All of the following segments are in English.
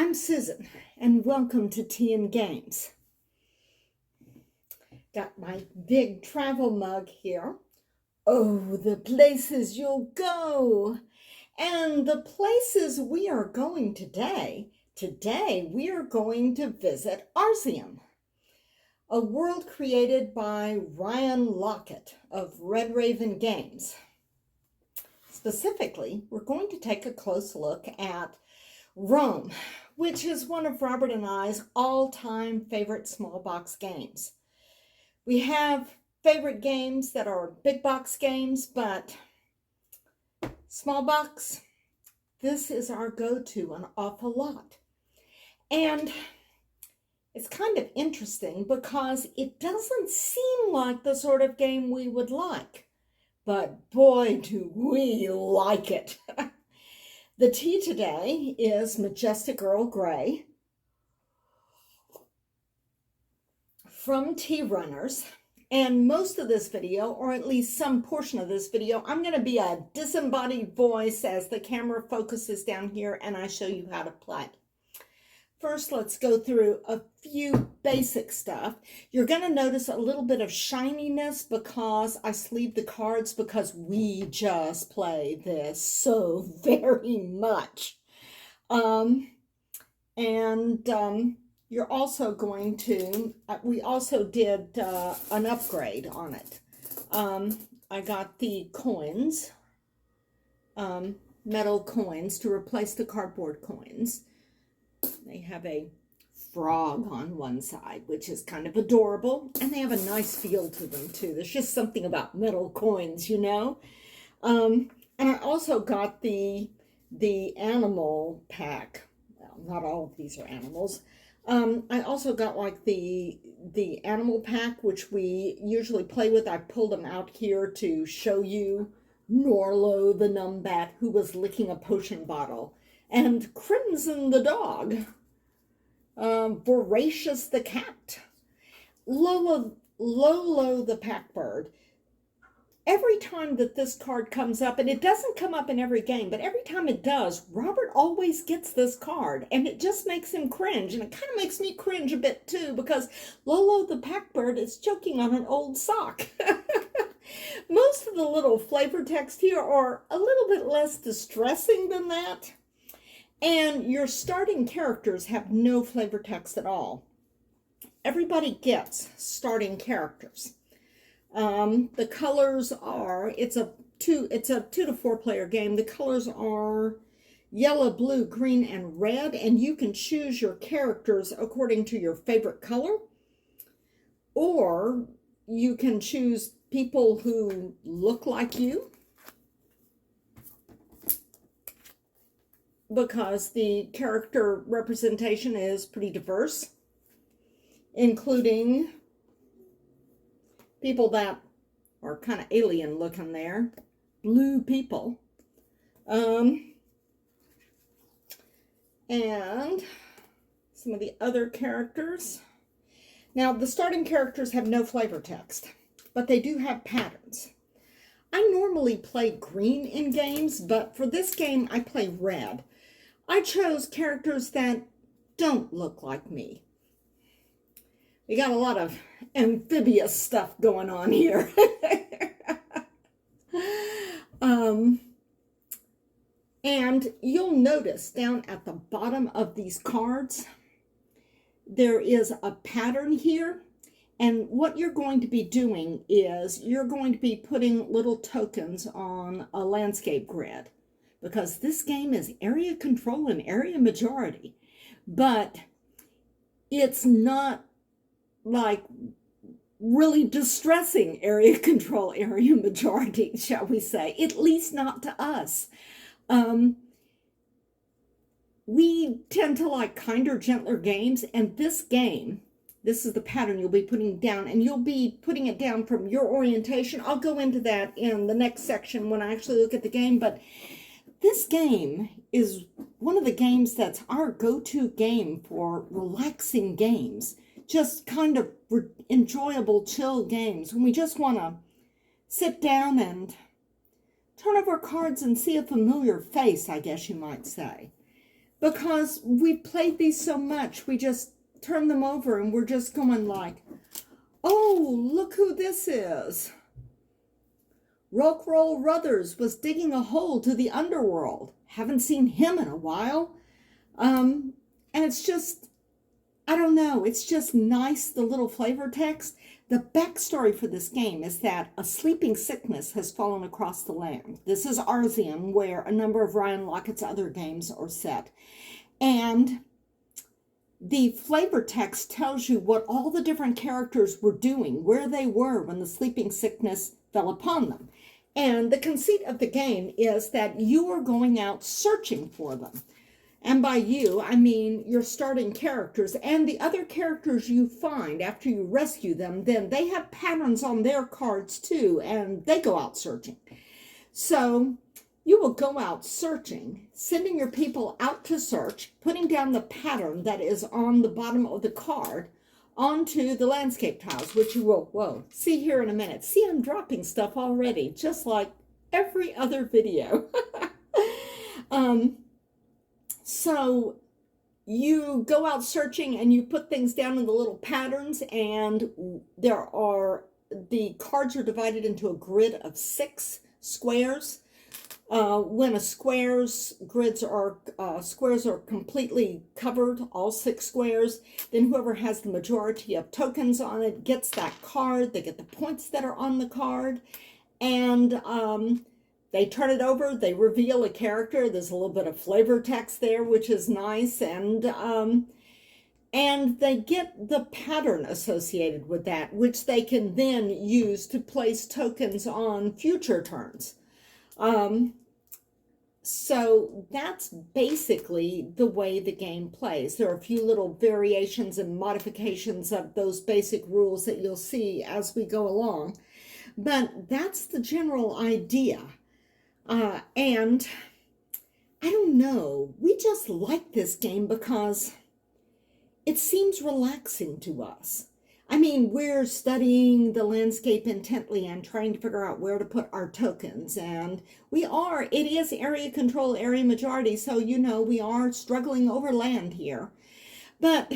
I'm Susan, and welcome to Tea and Games. Got my big travel mug here. Oh, the places you'll go! And the places we are going today. Today we are going to visit Arzium, a world created by Ryan Laukat of Red Raven Games. Specifically, we're going to take a close look at Rome, which is one of Robert and I's all-time favorite small box games. We have favorite games that are big box games, but small box, this is our go-to an awful lot. And it's kind of interesting because it doesn't seem like the sort of game we would like, but boy, do we like it. The tea today is Majestic Earl Grey from Tea Runners. And most of this video, or at least some portion of this video, I'm going to be a disembodied voice as the camera focuses down here and I show you how to play. First, let's go through a few basic stuff. You're going to notice a little bit of shininess because I sleeved the cards because we just play this so very much. You're also going to, we also did an upgrade on it. I got the coins, metal coins to replace the cardboard coins. They have a frog on one side, which is kind of adorable, and they have a nice feel to them too. There's just something about metal coins, you know. And I also got the animal pack. Well, not all of these are animals. I also got like the animal pack, which we usually play with. I pulled them out here to show you Norlo the Numbat, who was licking a potion bottle, and Crimson the dog, Voracious the cat, Lolo the packbird. Every time that this card comes up, and it doesn't come up in every game, but every time it does, Robert always gets this card, and it just makes him cringe, and it kind of makes me cringe a bit too, because Lolo the packbird is choking on an old sock. Most of the little flavor text here are a little bit less distressing than that, and your starting characters have no flavor text at all. Everybody gets starting characters. The colors are, it's a 2 to 4 player game. The colors are yellow, blue, green, and red, and you can choose your characters according to your favorite color, or you can choose people who look like you, because the character representation is pretty diverse, including people that are kind of alien looking there, blue people, and some of the other characters. Now, the starting characters have no flavor text, but they do have patterns. I normally play green in games, but for this game, I play red. I chose characters that don't look like me. We got a lot of amphibious stuff going on here. And you'll notice down at the bottom of these cards, there is a pattern here. And what you're going to be doing is you're going to be putting little tokens on a landscape grid, because this game is area control and area majority. But it's not like really distressing area control, area majority, shall we say, at least not to us. We tend to like kinder, gentler games, and this game, this is the pattern you'll be putting down, and you'll be putting it down from your orientation. I'll go into that in the next section when I actually look at the game, but this game is one of the games that's our go-to game for relaxing games. Just kind of enjoyable, chill games when we just want to sit down and turn over cards and see a familiar face, I guess you might say. because we've played these so much. We just turn them over and we're just going like, oh, look who this is. Rockroll Ruthers was digging a hole to the underworld. Haven't seen him in a while. And it's just, I don't know, it's just nice, the little flavor text. The backstory for this game is that a sleeping sickness has fallen across the land. This is Arzium, where a number of Ryan Laukat's other games are set. And the flavor text tells you what all the different characters were doing, where they were when the sleeping sickness fell upon them. And the conceit of the game is that you are going out searching for them. And by you, I mean your starting characters and the other characters you find after you rescue them. Then they have patterns on their cards too, and they go out searching. So you will go out searching, sending your people out to search, putting down the pattern that is on the bottom of the card onto the landscape tiles, which you will, see here in a minute. See, I'm dropping stuff already, just like every other video. So you go out searching and you put things down in the little patterns, and the cards are divided into a grid of 6 squares. When a squares are completely covered, all 6 squares, then whoever has the majority of tokens on it gets that card. They get the points that are on the card, and they turn it over, they reveal a character. There's a little bit of flavor text there, which is nice, and they get the pattern associated with that, which they can then use to place tokens on future turns. So that's basically the way the game plays. There are a few little variations and modifications of those basic rules that you'll see as we go along, but that's the general idea. And I don't know, we just like this game because it seems relaxing to us. I mean, we're studying the landscape intently and trying to figure out where to put our tokens. And it is area control, area majority, so we are struggling over land here. But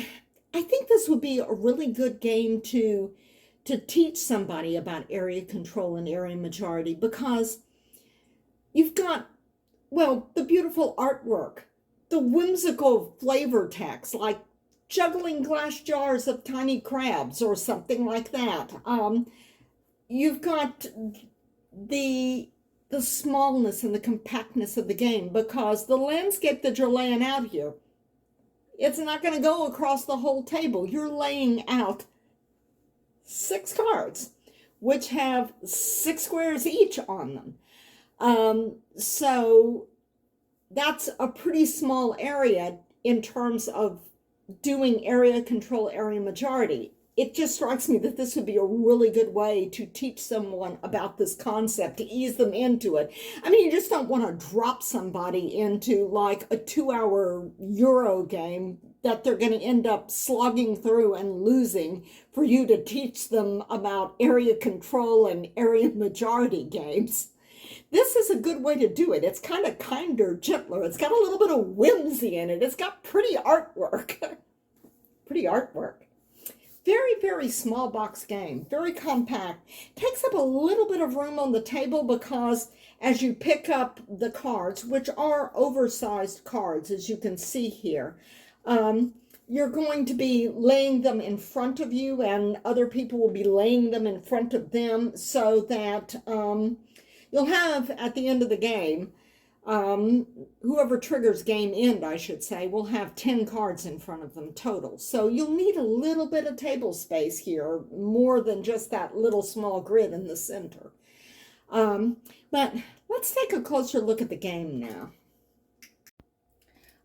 I think this would be a really good game to teach somebody about area control and area majority, because you've got, the beautiful artwork, the whimsical flavor text, like juggling glass jars of tiny crabs or something like that. You've got the smallness and the compactness of the game, because the landscape that you're laying out here, it's not going to go across the whole table. You're laying out 6 cards, which have 6 squares each on them. So that's a pretty small area in terms of doing area control, area majority. It just strikes me that this would be a really good way to teach someone about this concept, to ease them into it. I mean, you just don't want to drop somebody into like a 2-hour Euro game that they're going to end up slogging through and losing for you to teach them about area control and area majority games. This is a good way to do it. It's kind of kinder, gentler. It's got a little bit of whimsy in it. It's got pretty artwork. Pretty artwork. Very, very small box game. Very compact. Takes up a little bit of room on the table, because as you pick up the cards, which are oversized cards, as you can see here, you're going to be laying them in front of you, and other people will be laying them in front of them, so that you'll have, at the end of the game, whoever triggers game end, I should say, will have 10 cards in front of them total. So you'll need a little bit of table space here, more than just that little small grid in the center. But let's take a closer look at the game now.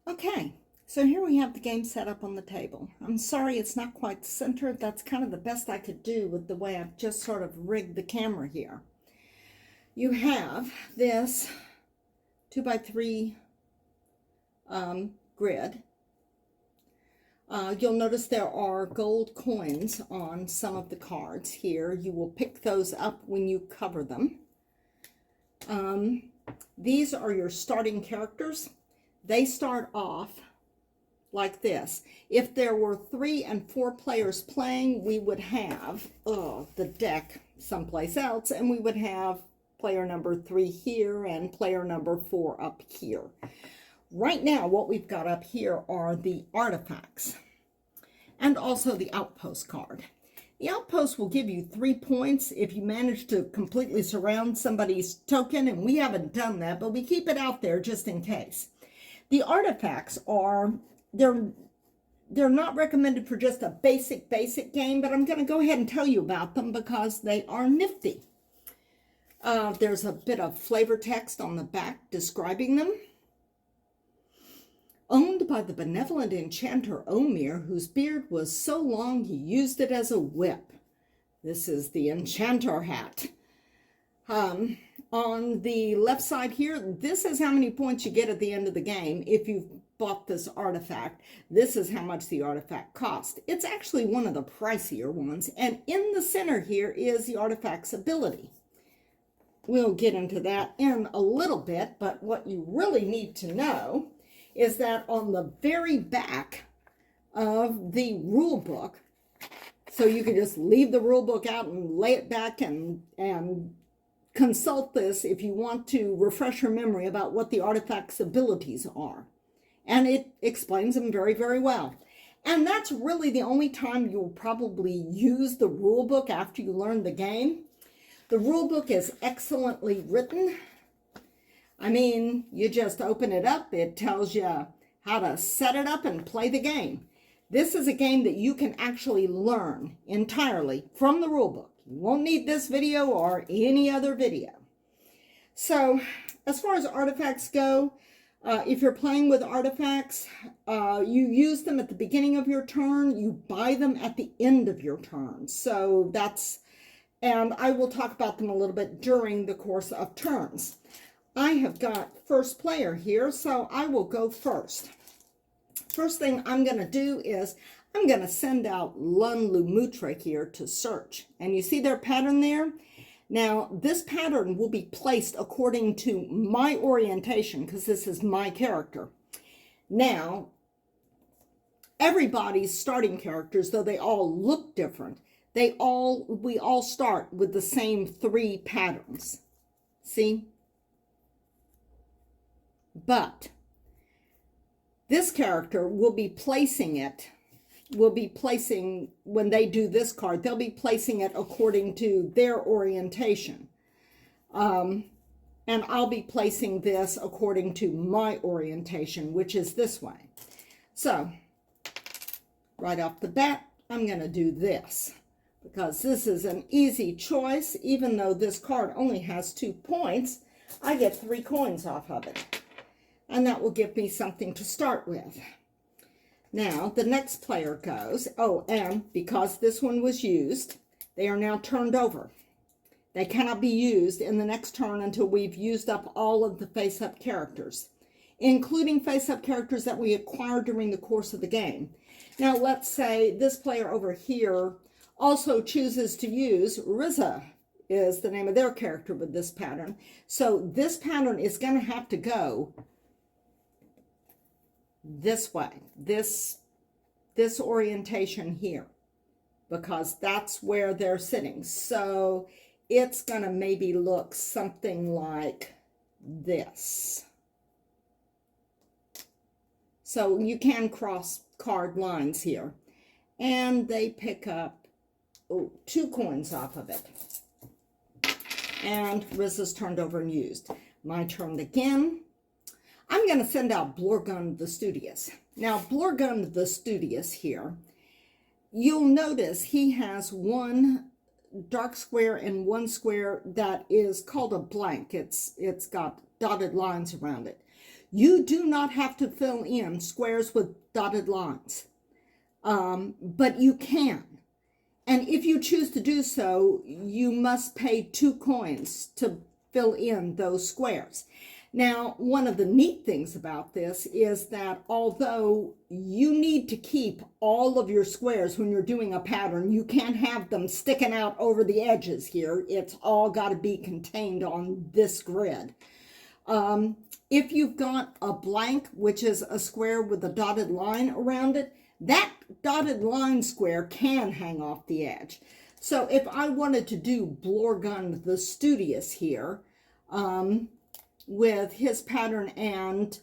Okay, so here we have the game set up on the table. I'm sorry it's not quite centered. That's kind of the best I could do with the way I've just sort of rigged the camera here. You have this 2x3 grid. You'll notice there are gold coins on some of the cards here. You will pick those up when you cover them. These are your starting characters. They start off like this. If there were 3 and 4 players playing, we would have the deck someplace else, and we would have player number 3 here and player number 4 up here. Right now, what we've got up here are the artifacts and also the outpost card. The outpost will give you 3 points if you manage to completely surround somebody's token, and we haven't done that, but we keep it out there just in case. The artifacts are, they're not recommended for just a basic game, but I'm going to go ahead and tell you about them because they are nifty. There's a bit of flavor text on the back describing them. Owned by the benevolent enchanter Omir, whose beard was so long he used it as a whip. This is the enchanter hat. On the left side here, this is how many points you get at the end of the game if you've bought this artifact. This is how much the artifact cost. It's actually one of the pricier ones, and in the center here is the artifact's ability. We'll get into that in a little bit, but what you really need to know is that on the very back of the rule book, so you can just leave the rule book out and lay it back and consult this if you want to refresh your memory about what the artifact's abilities are. And it explains them very, very well. And that's really the only time you'll probably use the rule book after you learn the game. The rule book is excellently written. I mean, you just open it up. It tells you how to set it up and play the game. This is a game that you can actually learn entirely from the rule book. You won't need this video or any other video. So, as far as artifacts go, if you're playing with artifacts, you use them at the beginning of your turn. You buy them at the end of your turn. So that's, and I will talk about them a little bit during the course of turns. I have got first player here, so I will go first. First thing I'm going to do is I'm going to send out Lun Lumutra here to search. And you see their pattern there? Now, this pattern will be placed according to my orientation, because this is my character. Now, everybody's starting characters, though they all look different, we all start with the same 3 patterns. See? But this character will be placing it, when they do this card, they'll be placing it according to their orientation. And I'll be placing this according to my orientation, which is this way. So, right off the bat, I'm going to do this, because this is an easy choice. Even though this card only has 2 points, I get 3 coins off of it. And that will give me something to start with. Now, the next player goes. Oh, and because this one was used, they are now turned over. They cannot be used in the next turn until we've used up all of the face-up characters, including face-up characters that we acquired during the course of the game. Now, let's say this player over here also chooses to use Riza, is the name of their character with this pattern. So this pattern is going to have to go this way, this orientation here, because that's where they're sitting. So it's going to maybe look something like this. So you can cross card lines here. And they pick up 2 coins off of it. And Riz is turned over and used. My turn again. I'm going to send out Blorgund the Studious. Now, Blorgund the Studious here, you'll notice he has 1 dark square and 1 square that is called a blank. It's got dotted lines around it. You do not have to fill in squares with dotted lines, but you can. And if you choose to do so, you must pay 2 coins to fill in those squares. Now, one of the neat things about this is that although you need to keep all of your squares when you're doing a pattern, you can't have them sticking out over the edges here. It's all got to be contained on this grid. If you've got a blank, which is a square with a dotted line around it, that dotted line square can hang off the edge. So if I wanted to do Blorgund the Studious here, with his pattern and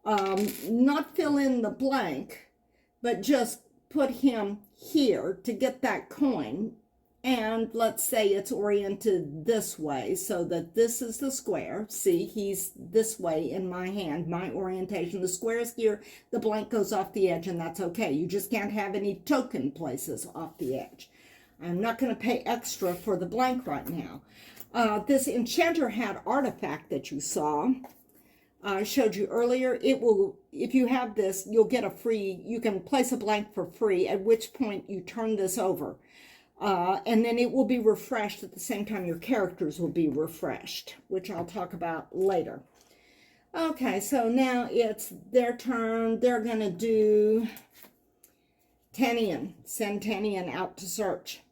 not fill in the blank, but just put him here to get that coin, and let's say it's oriented this way so that this is the square. See, he's this way in my hand, my orientation. The square is here, the blank goes off the edge, and that's okay. You just can't have any token places off the edge. I'm not going to pay extra for the blank right now. This Enchanter Hat artifact that you saw, I showed you earlier, it will, if you have this, you'll get a free, you can place a blank for free, at which point you turn this over. And then it will be refreshed at the same time your characters will be refreshed, which I'll talk about later. Okay, so now it's their turn. They're going to do Tanian, send Tanian out to search.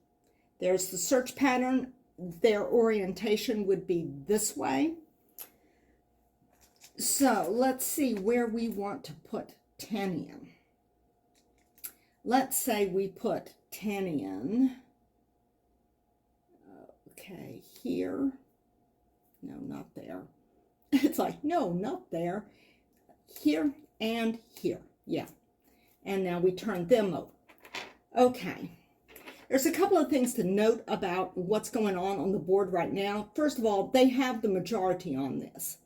There's the search pattern. Their orientation would be this way. So let's see where we want to put Tanian. Let's say we put Tanian, okay, here. No, not there. It's like, no, not there. Here and here. Yeah. And now we turn them over. Okay. There's a couple of things to note about what's going on the board right now. First of all, they have the majority on this.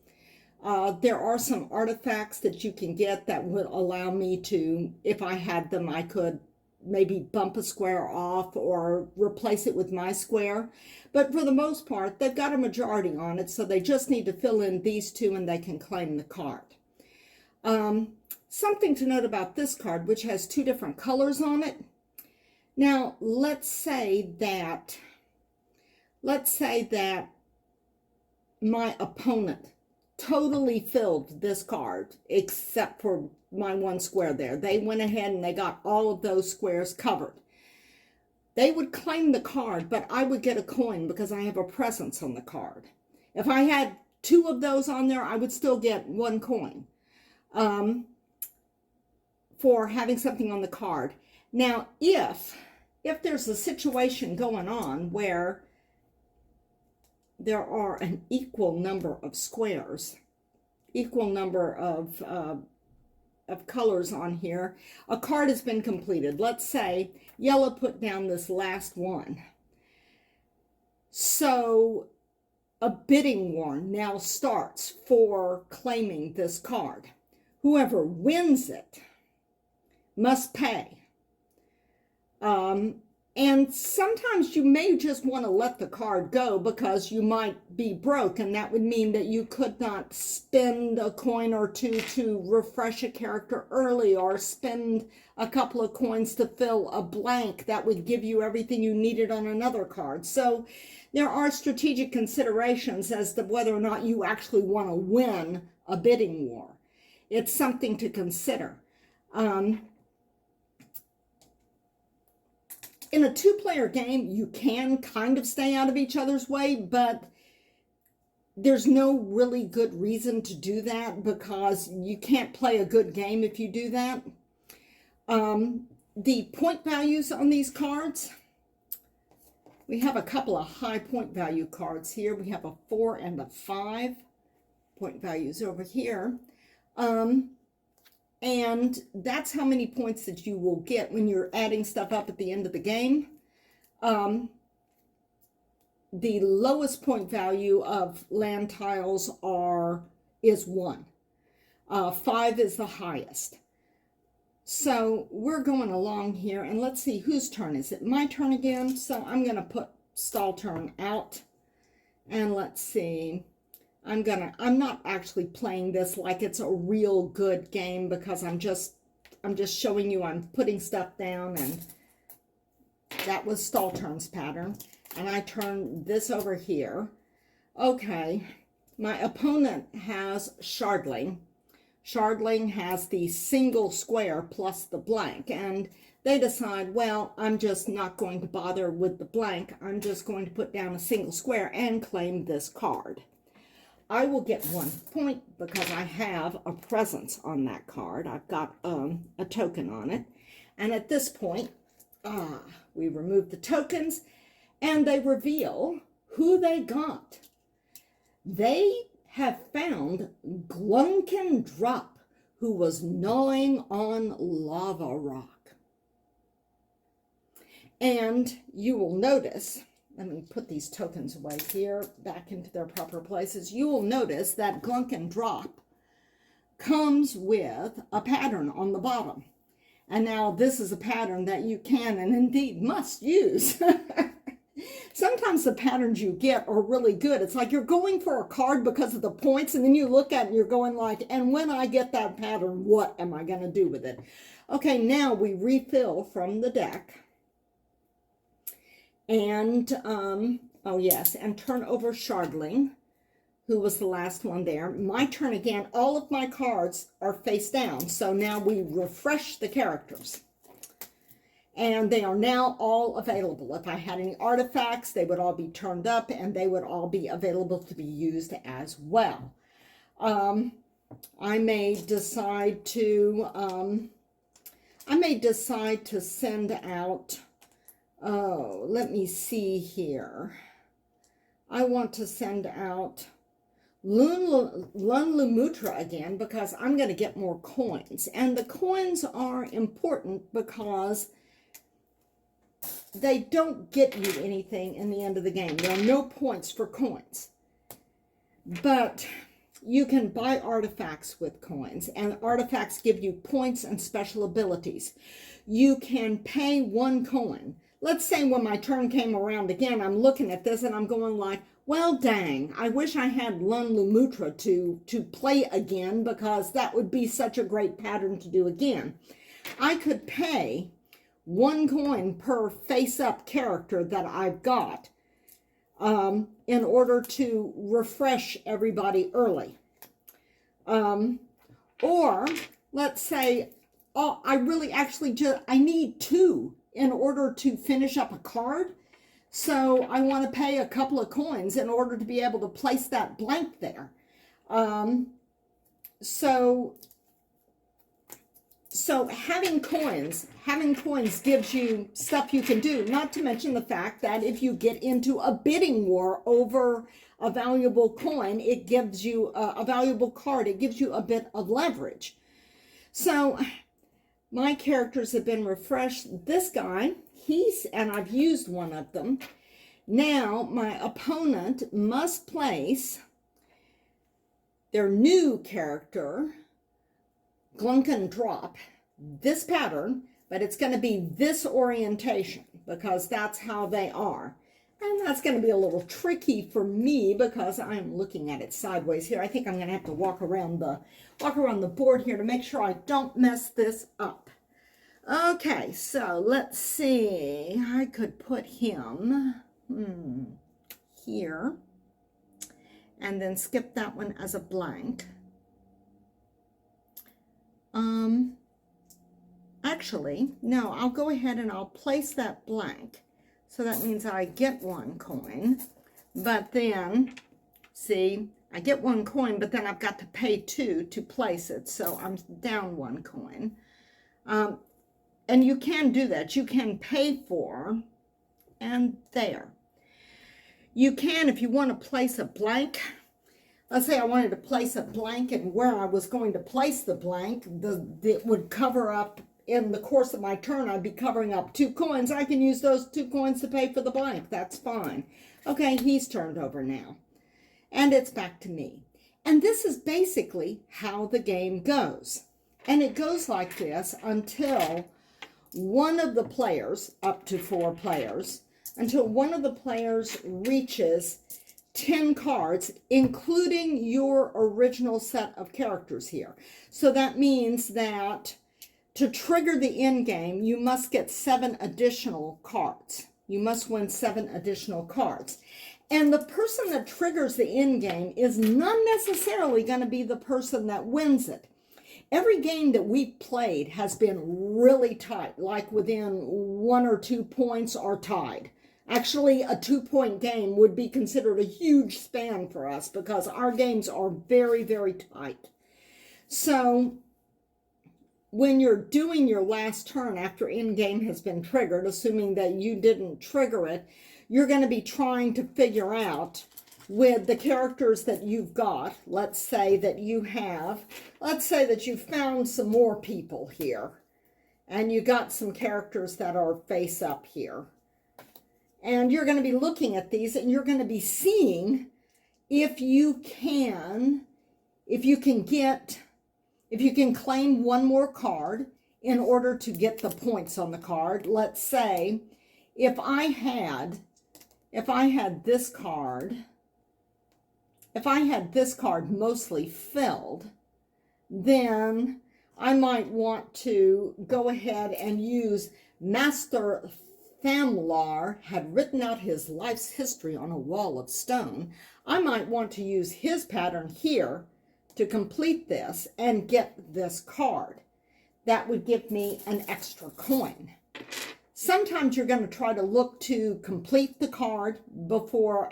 There are some artifacts that you can get that would allow me to, if I had them, I could maybe bump a square off or replace it with my square. But for the most part, they've got a majority on it, so they just need to fill in these two and they can claim the card. Something to note about this card, which has two different colors on it. Now, let's say that my opponent totally filled this card except for my one square there. They went ahead and they got all of those squares covered. They would claim the card, but I would get a coin because I have a presence on the card. If I had two of those on there, I would still get one coin for having something on the card. Now, if there's a situation going on where there are an equal number of squares, equal number of colors on here, a card has been completed. Let's say yellow put down this last one. So a bidding war now starts for claiming this card. Whoever wins it must pay. And sometimes you may just want to let the card go because you might be broke, and that would mean that you could not spend a coin or two to refresh a character early, or spend a couple of coins to fill a blank that would give you everything you needed on another card. So there are strategic considerations as to whether or not you actually want to win a bidding war. It's something to consider. In a two-player game, you can kind of stay out of each other's way, but there's no really good reason to do that because you can't play a good game if you do that. The point values on these cards, we have a couple of high point value cards here. We have a 4 and a 5 point values over here. And that's how many points that you will get when you're adding stuff up at the end of the game. The lowest point value of land tiles is 1. 5 is the highest. So we're going along here, and let's see, whose turn is it? My turn again. So I'm going to put stall turn out, and let's see. I'm not actually playing this like it's a real good game because I'm just showing you I'm putting stuff down, and that was stall turns pattern. And I turn this over here. Okay, my opponent has Shardling. Shardling has the single square plus the blank, and they decide, well, I'm just not going to bother with the blank. I'm just going to put down a single square and claim this card. I will get 1 point because I have a presence on that card. I've got a token on it. And at this point, we remove the tokens and they reveal who they got. They have found Glunkendrop, who was gnawing on lava rock. And you will notice, let me put these tokens away here, back into their proper places. You will notice that Glunkendrop comes with a pattern on the bottom. And now this is a pattern that you can and indeed must use. Sometimes the patterns you get are really good. It's like you're going for a card because of the points, and then you look at it and you're going like, and when I get that pattern, what am I going to do with it? Okay, now we refill from the deck. And, oh yes, and turn over Shardling, who was the last one there. My turn again. All of my cards are face down. So now we refresh the characters. And they are now all available. If I had any artifacts, they would all be turned up and they would all be available to be used as well. I may decide to send out, oh, let me see here. I want to send out Lunlumutra again because I'm going to get more coins. And the coins are important because they don't get you anything in the end of the game. There are no points for coins. But you can buy artifacts with coins, and artifacts give you points and special abilities. You can pay 1 coin. Let's say when my turn came around again, I'm looking at this and I'm going like, well, dang, I wish I had Lunlumutra to play again because that would be such a great pattern to do again. I could pay 1 coin per face-up character that I've got in order to refresh everybody early. Or let's say, oh, I really actually I need 2 in order to finish up a card. So I want to pay a couple of coins in order to be able to place that blank there. So having coins gives you stuff you can do, not to mention the fact that if you get into a bidding war over a valuable coin, it gives you a valuable card. It gives you a bit of leverage. So my characters have been refreshed. This guy, and I've used one of them. Now my opponent must place their new character, Glunkendrop, this pattern, but it's going to be this orientation because that's how they are. And that's going to be a little tricky for me because I'm looking at it sideways here. I think I'm going to have to walk around the board here to make sure I don't mess this up. Okay, so let's see. I could put him here and then skip that one as a blank. Actually, no, I'll go ahead and I'll place that blank. So that means I get 1 coin, but then, see, I get 1 coin, but then I've got to pay 2 to place it. So I'm down 1 coin. And you can do that. You can pay for, and there. You can, if you want to place a blank, let's say I wanted to place a blank and where I was going to place the blank, it would cover up, in the course of my turn, I'd be covering up 2 coins. I can use those 2 coins to pay for the blank. That's fine. Okay, he's turned over now. And it's back to me. And this is basically how the game goes. And it goes like this until one of the players, up to 4 players, until one of the players reaches 10 cards, including your original set of characters here. So that means that to trigger the end game, you must get 7 additional cards. You must win 7 additional cards. And the person that triggers the end game is not necessarily going to be the person that wins it. Every game that we've played has been really tight, like within 1 or 2 points or tied. Actually, a 2-point game would be considered a huge span for us because our games are very, very tight. So when you're doing your last turn after in-game has been triggered, assuming that you didn't trigger it, you're going to be trying to figure out with the characters that you've got. Let's say that you found some more people here, and you got some characters that are face up here. And you're going to be looking at these, and you're going to be seeing if you can claim one more card in order to get the points on the card. Let's say if I had this card mostly filled, then I might want to go ahead and use Master Thamlar had written out his life's history on a wall of stone. I might want to use his pattern here to complete this and get this card. That would give me an extra coin. Sometimes you're going to try to look to complete the card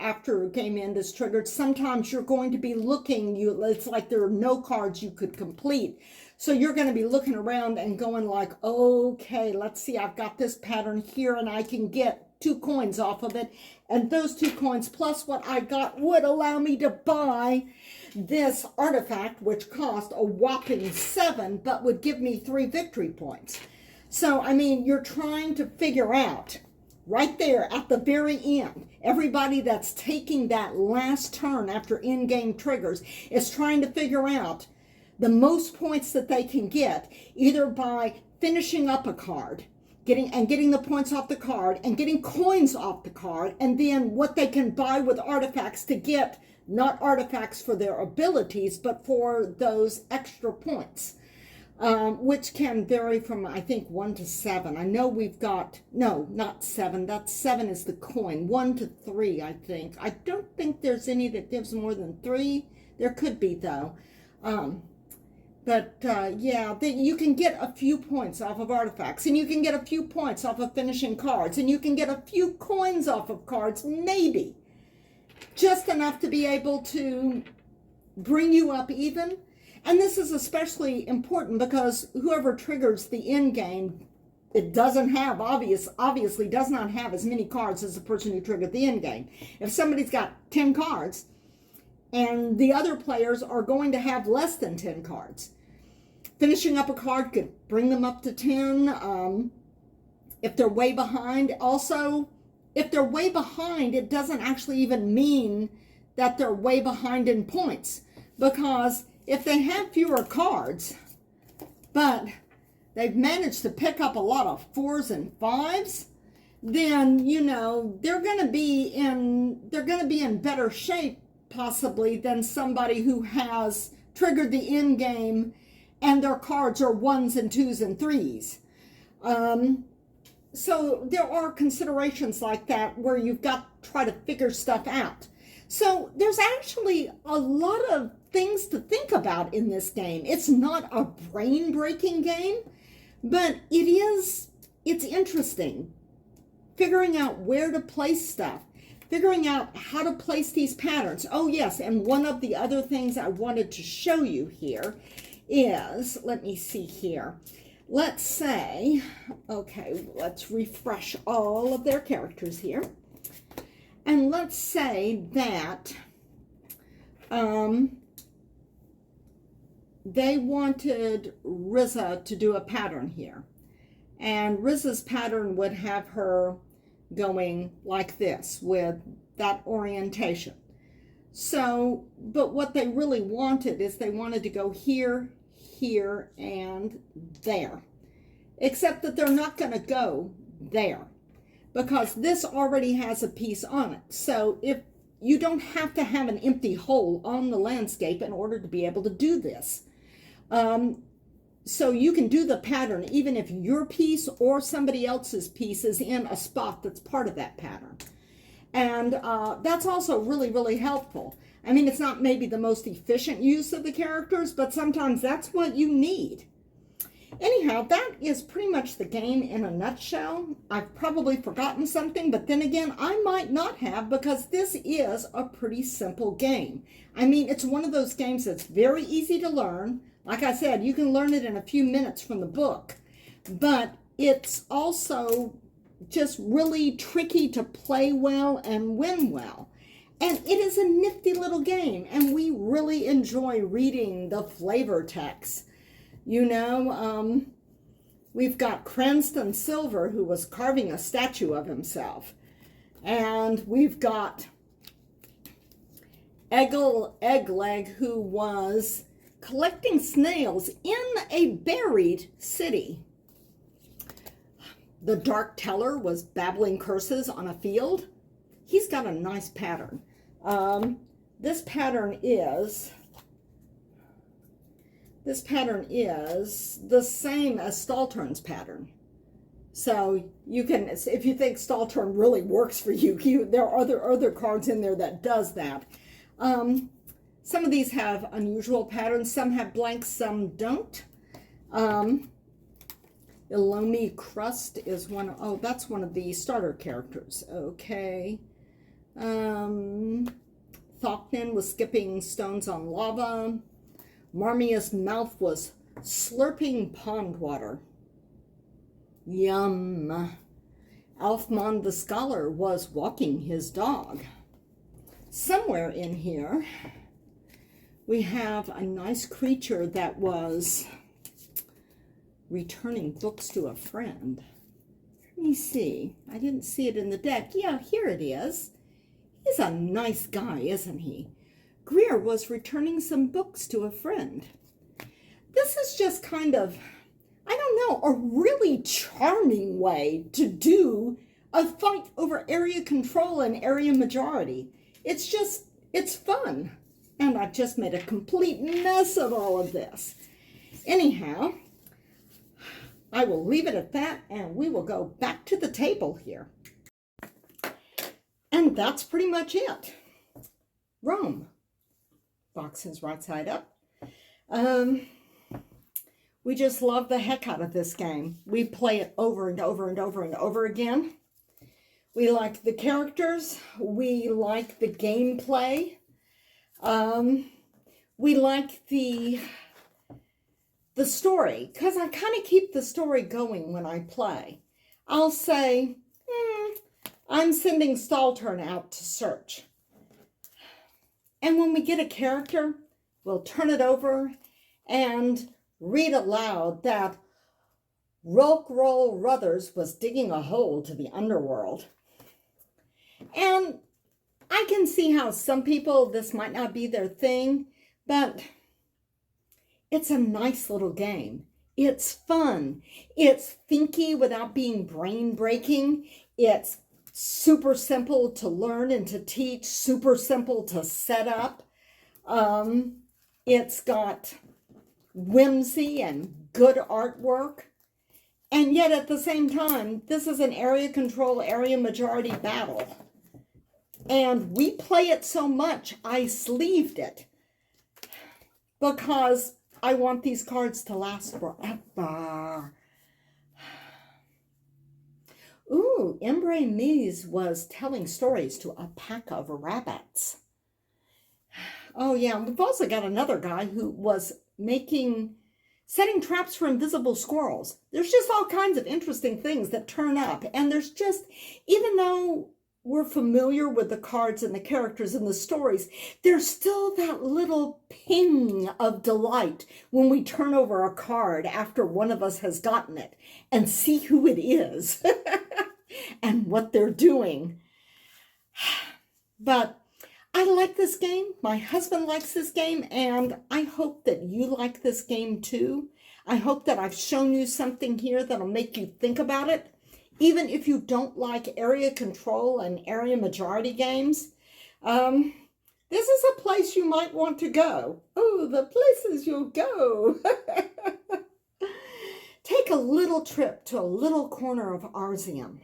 after game end is triggered. Sometimes you're going to be looking, it's like there are no cards you could complete. So you're going to be looking around and going like, okay, let's see, I've got this pattern here and I can get 2 coins off of it. And those 2 coins plus what I got would allow me to buy this artifact, which cost a whopping 7, but would give me 3 victory points. So, I mean, you're trying to figure out right there at the very end, everybody that's taking that last turn after in-game triggers is trying to figure out the most points that they can get, either by finishing up a card, getting the points off the card and getting coins off the card, and then what they can buy with artifacts to get not artifacts for their abilities, but for those extra points, which can vary from, I think, 1 to 7. I know we've got, no, not 7. That 7 is the coin. 1 to 3, I think. I don't think there's any that gives more than 3. There could be, though. Yeah, you can get a few points off of artifacts, and you can get a few points off of finishing cards, and you can get a few coins off of cards, maybe. Just enough to be able to bring you up even. And this is especially important because whoever triggers the end game, it doesn't have, obviously does not have as many cards as the person who triggered the end game. If somebody's got 10 cards, and the other players are going to have less than 10 cards, finishing up a card could bring them up to 10. If they're way behind, also, if they're way behind, it doesn't actually even mean that they're way behind in points. Because if they have fewer cards, but they've managed to pick up a lot of 4s and 5s, then, you know, they're going to be in better shape possibly than somebody who has triggered the end game and their cards are 1s and 2s and 3s. So there are considerations like that where you've got to try to figure stuff out. So there's actually a lot of things to think about in this game. It's not a brain-breaking game, but it's interesting. Figuring out where to place stuff. Figuring out how to place these patterns. Oh yes, and one of the other things I wanted to show you here is, let me see here. Let's say, okay, let's refresh all of their characters here. And let's say that they wanted Riza to do a pattern here. And Riza's pattern would have her going like this with that orientation. So, but what they really wanted is they wanted to go here, here, and there. Except that they're not going to go there because this already has a piece on it. So if you don't have to have an empty hole on the landscape in order to be able to do this. So you can do the pattern even if your piece or somebody else's piece is in a spot that's part of that pattern. And that's also really, really helpful. I mean, it's not maybe the most efficient use of the characters, but sometimes that's what you need. Anyhow, that is pretty much the game in a nutshell. I've probably forgotten something, but then again, I might not have, because this is a pretty simple game. I mean, it's one of those games that's very easy to learn. Like I said, you can learn it in a few minutes from the book, but it's also just really tricky to play well and win well. And it is a nifty little game, and we really enjoy reading the flavor text. You know, we've got Cranston Silver, who was carving a statue of himself. And we've got Eggleg, who was collecting snails in a buried city. The Dark Teller was babbling curses on a field. He's got a nice pattern. This pattern is the same as Staltern's pattern. So you can, if you think Staltern really works for you, there are other cards in there that does that. Some of these have unusual patterns. Some have blanks, some don't. Ilomi Crust is one. Oh, that's one of the starter characters. Okay. Thoknin was skipping stones on lava. Marmia's mouth was slurping pond water. Yum. Alfmon the Scholar was walking his dog. Somewhere in here, we have a nice creature that was returning books to a friend. Let me see. I didn't see it in the deck. Yeah, here it is. He's a nice guy, isn't he? Greer was returning some books to a friend. This is just kind of, I don't know, a really charming way to do a fight over area control and area majority. It's fun. And I've just made a complete mess of all of this. Anyhow, I will leave it at that, and we will go back to the table here. And that's pretty much it. Rome. Box is right side up. We just love the heck out of this game. We play it over and over and over and over again. We like the characters. We like the gameplay. We like the story, because I kind of keep the story going when I play. I'll say, I'm sending Staltern out to search. And when we get a character, we'll turn it over and read aloud that Rolkroll Ruthers was digging a hole to the underworld. And I can see how some people, this might not be their thing, but it's a nice little game. It's fun. It's thinky without being brain-breaking. It's super simple to learn and to teach, super simple to set up. It's got whimsy and good artwork. And yet at the same time, this is an area control, area majority battle. And we play it so much, I sleeved it. Because I want these cards to last forever. Ooh, Embre Mise was telling stories to a pack of rabbits. Oh yeah, we've also got another guy who was setting traps for invisible squirrels. There's just all kinds of interesting things that turn up. And there's just, even though we're familiar with the cards and the characters and the stories, there's still that little ping of delight when we turn over a card after one of us has gotten it and see who it is and what they're doing. But I like this game. My husband likes this game, and I hope that you like this game too. I hope that I've shown you something here that'll make you think about it. Even if you don't like area control and area majority games, this is a place you might want to go. Oh, the places you'll go. Take a little trip to a little corner of Arzium.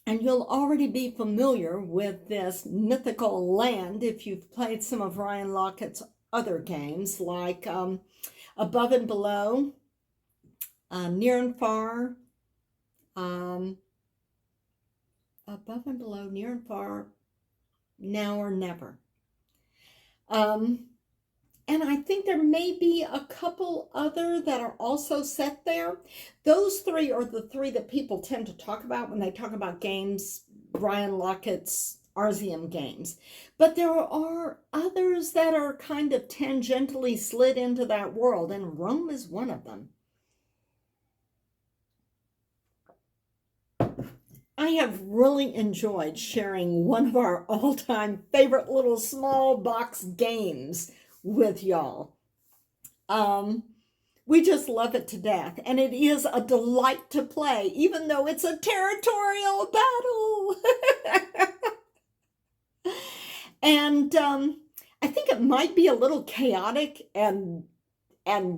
And you'll already be familiar with this mythical land if you've played some of Ryan Laukat's other games like Above and Below, Near and Far, um, Above and Below, Near and Far, Now or Never. And I think there may be a couple other that are also set there. Those three are the three that people tend to talk about when they talk about games, Ryan Laukat's Arzium games. But there are others that are kind of tangentially slid into that world, and Rome is one of them. I have really enjoyed sharing one of our all-time favorite little small box games with y'all. We just love it to death, and it is a delight to play, even though it's a territorial battle. And I think it might be a little chaotic and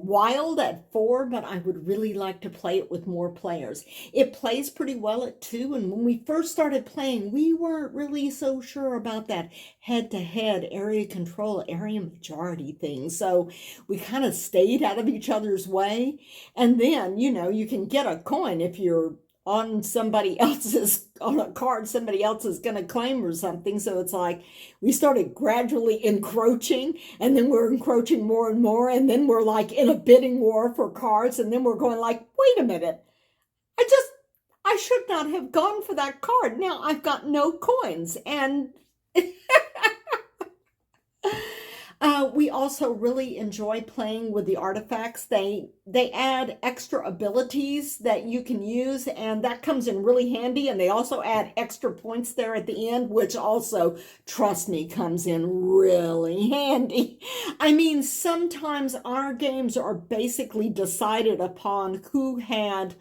wild at 4, but I would really like to play it with more players. It plays pretty well at 2, and when we first started playing, we weren't really so sure about that head-to-head area control, area majority thing, so we kind of stayed out of each other's way. And then, you know, you can get a coin if you're on somebody else's, on a card somebody else is going to claim or something. So it's like we started gradually encroaching, and then we're encroaching more and more, and then we're like in a bidding war for cards, and then we're going like, wait a minute, I should not have gone for that card. Now I've got no coins. And we also really enjoy playing with the artifacts. They add extra abilities that you can use, and that comes in really handy. And they also add extra points there at the end, which also, trust me, comes in really handy. I mean, sometimes our games are basically decided upon who had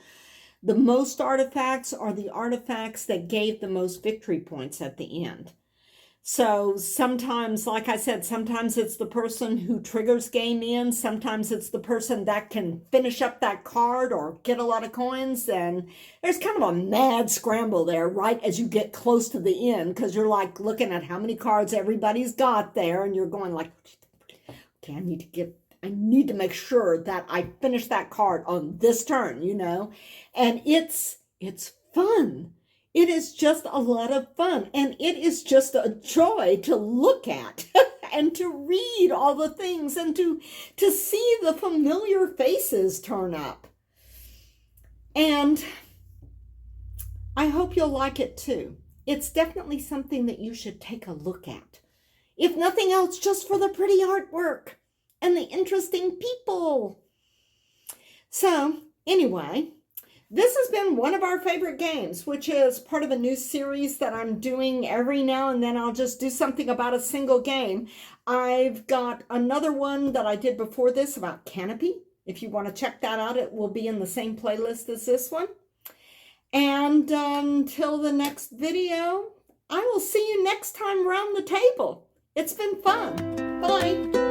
the most artifacts or the artifacts that gave the most victory points at the end. So sometimes, like I said, sometimes it's the person who triggers game in. Sometimes it's the person that can finish up that card or get a lot of coins. And there's kind of a mad scramble there right as you get close to the end, because you're like looking at how many cards everybody's got there, and you're going like, okay, I need to make sure that I finish that card on this turn, you know. And it's fun. It is just a lot of fun, and it is just a joy to look at and to read all the things and to see the familiar faces turn up. And I hope you'll like it too. It's definitely something that you should take a look at. If nothing else, just for the pretty artwork and the interesting people. So anyway, this has been one of our favorite games, which is part of a new series that I'm doing every now and then. I'll just do something about a single game. I've got another one that I did before this about Canopy. If you want to check that out, it will be in the same playlist as this one. And until the next video, I will see you next time around the table. It's been fun. Bye.